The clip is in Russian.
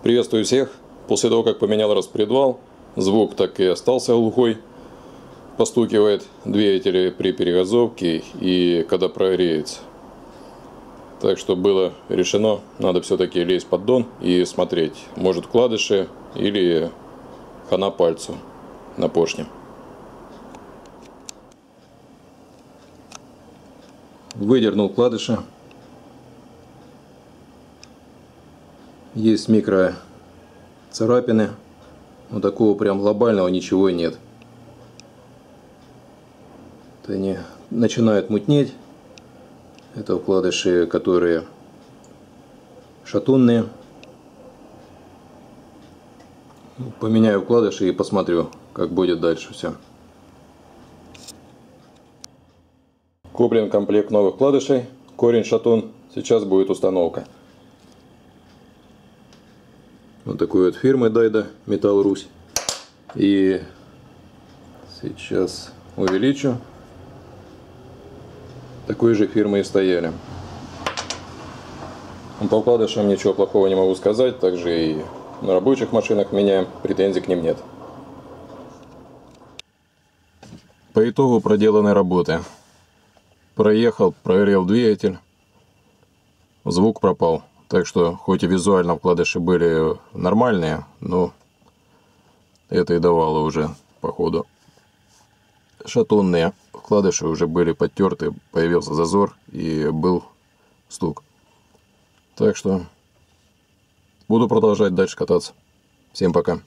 Приветствую всех. После того, как поменял распредвал, звук так и остался глухой. Постукивает двигатели при перегазовке и когда прогреется. Так что было решено, надо все-таки лезть в поддон и смотреть. Может, вкладыши или хана пальцу на поршне. Выдернул вкладыши. Есть микро царапины, но такого прям глобального ничего нет. Они начинают мутнеть. Это вкладыши, которые шатунные. Поменяю вкладыши и посмотрю, как будет дальше все. Куплен комплект новых вкладышей, корень шатун. Сейчас будет установка. Вот такой вот фирмы Дайда Металл Русь. И сейчас увеличу. Такой же фирмы и стояли. По вкладышам ничего плохого не могу сказать. Также и на рабочих машинах меняем. Претензий к ним нет. По итогу проделанной работы. Проехал, прогрел двигатель. Звук пропал. Так что, хоть и визуально вкладыши были нормальные, но это и давало уже, походу. Шатунные вкладыши уже были подтерты, появился зазор и был стук. Так что буду продолжать дальше кататься. Всем пока.